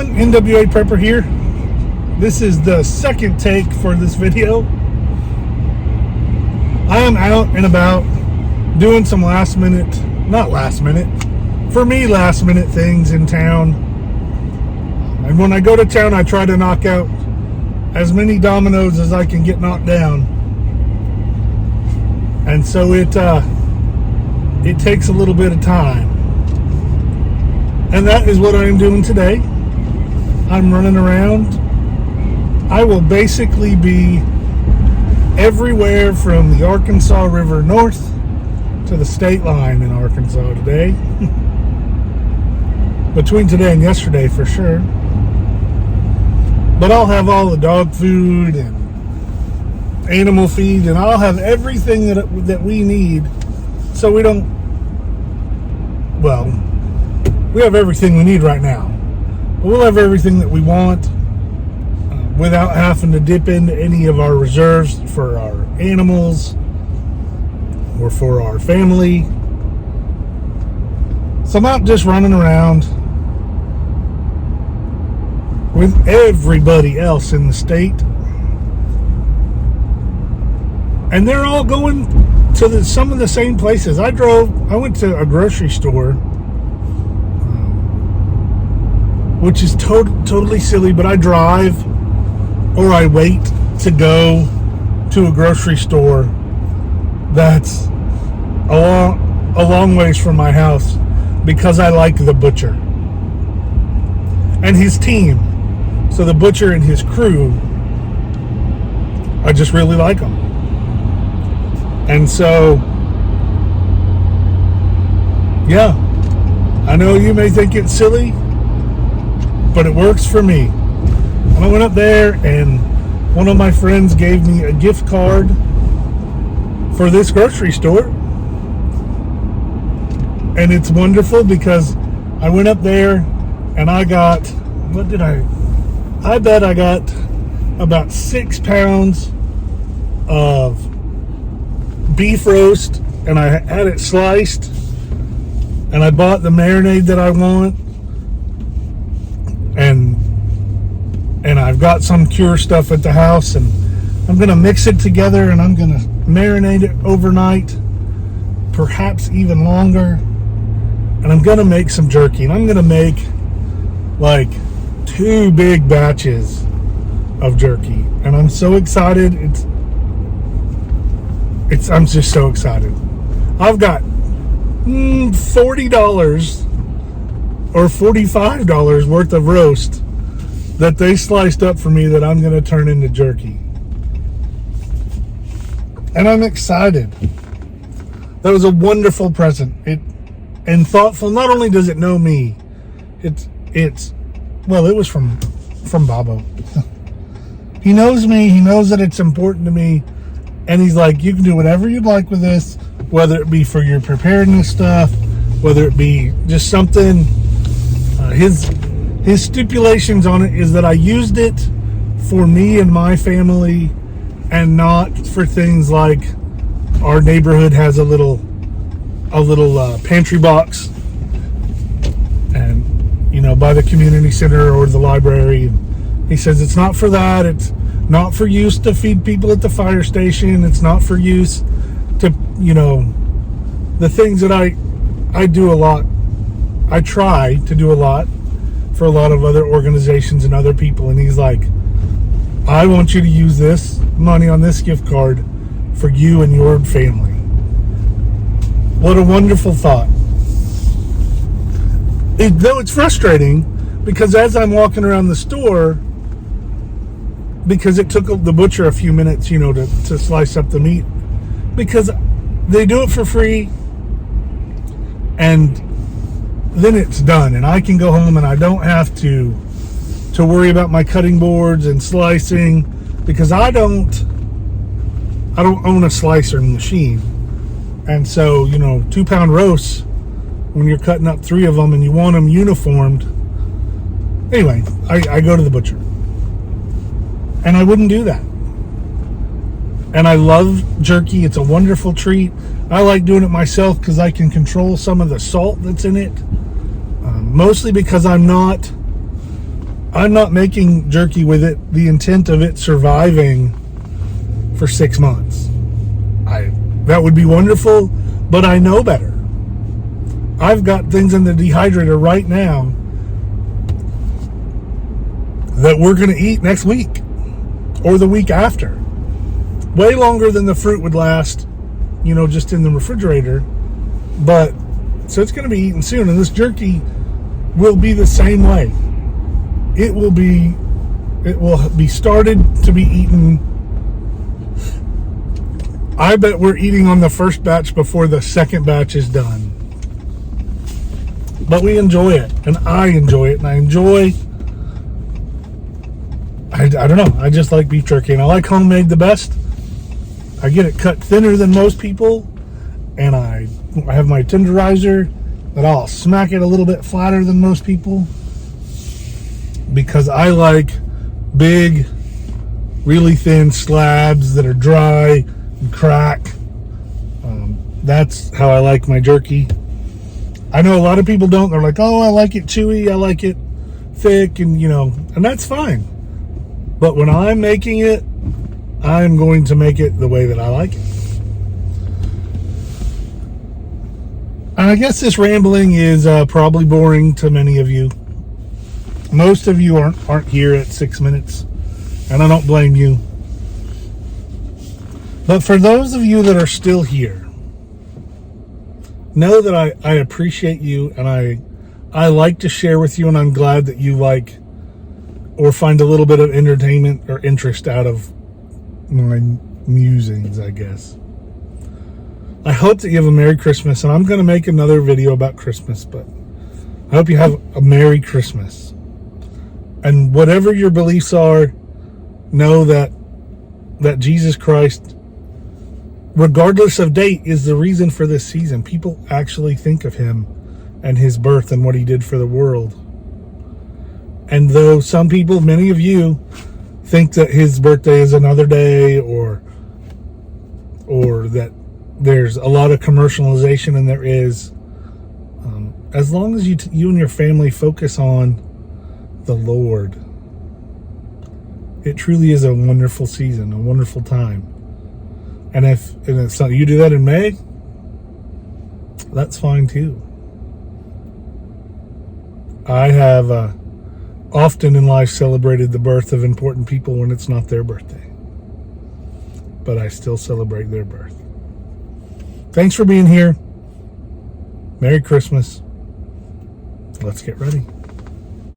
everyone, NWA Prepper here. This is the second take for this video. I am out and about doing some last minute things in town. And when I go to town, I try to knock out as many dominoes as I can get knocked down. And so it takes a little bit of time. And that is what I am doing today. I'm running around. I will basically be everywhere from the Arkansas River north to the state line in Arkansas today. Between today and yesterday for sure. But I'll have all the dog food and animal feed, and I'll have everything that we need, so we don't, well, we have everything we need right now. We'll have everything that we want without having to dip into any of our reserves for our animals or for our family. So I'm out just running around with everybody else in the state. And they're all going to some of the same places. I went to a grocery store, which is totally silly, but I drive or I wait to go to a grocery store that's a long ways from my house because I like the butcher and his team. So the butcher and his crew, I just really like them. And so, yeah, I know you may think it's silly, but it works for me. And I went up there and one of my friends gave me a gift card for this grocery store. And it's wonderful because I went up there and I got, I bet I got about 6 pounds of beef roast, and I had it sliced, and I bought the marinade that I want, and I've got some cure stuff at the house, and I'm gonna mix it together and I'm gonna marinate it overnight, perhaps even longer, and I'm gonna make some jerky, and I'm gonna make like 2 big batches of jerky, and I'm so excited. I'm just so excited. I've got $40 or $45 worth of roast that they sliced up for me that I'm going to turn into jerky. And I'm excited. That was a wonderful present. And thoughtful. Not only does it know me, it was from Bobo. He knows me. He knows that it's important to me. And he's like, you can do whatever you'd like with this, whether it be for your preparedness stuff, whether it be just something. His stipulations on it is that I used it for me and my family, and not for things like our neighborhood has a little pantry box, and by the community center or the library. And he says it's not for that. It's not for use to feed people at the fire station. It's not for use to, the things that I do a lot. I try to do a lot for a lot of other organizations and other people. And he's like, I want you to use this money on this gift card for you and your family. What a wonderful thought. Though it's frustrating because as I'm walking around the store, because it took the butcher a few minutes, to slice up the meat, because they do it for free, and then it's done, and I can go home and I don't have to worry about my cutting boards and slicing, because I don't own a slicer machine. And so 2-pound roasts, when you're cutting up 3 of them and you want them uniformed, anyway, I go to the butcher. And I wouldn't do that. And I love jerky. It's a wonderful treat. I like doing it myself because I can control some of the salt that's in it. Mostly because I'm not I'm not making jerky with it the intent of it surviving for 6 months. That would be wonderful, but I know better. I've got things in the dehydrator right now that we're going to eat next week or the week after. Way longer than the fruit would last, just in the refrigerator. But, so it's going to be eaten soon. And this jerky will be the same way. It will be started to be eaten. I bet we're eating on the first batch before the second batch is done. But we enjoy it, and I enjoy it, and I don't know, I just like beef jerky, and I like homemade the best. I get it cut thinner than most people, and I have my tenderizer that I'll smack it a little bit flatter than most people, because I like big, really thin slabs that are dry and crack. That's how I like my jerky. I know a lot of people don't. They're like, oh, I like it chewy, I like it thick, and and that's fine. But when I'm making it, I'm going to make it the way that I like it. And I guess this rambling is probably boring to many of you. Most of you aren't here at 6 minutes, and I don't blame you. But for those of you that are still here, know that I appreciate you, and I like to share with you, and I'm glad that you like or find a little bit of entertainment or interest out of my musings, I guess. I hope that you have a Merry Christmas, and I'm going to make another video about Christmas, but I hope you have a Merry Christmas. And whatever your beliefs are, know that Jesus Christ, regardless of date, is the reason for this season. People actually think of him and his birth and what he did for the world. And though some people, many of you, think that his birthday is another day, or that there's a lot of commercialization, and there is, as long as you and your family focus on the Lord, it truly is a wonderful season, a wonderful time. And if you do that in May, that's fine too. I have often in life celebrated the birth of important people when it's not their birthday, but I still celebrate their birth. Thanks for being here. Merry Christmas. Let's get ready.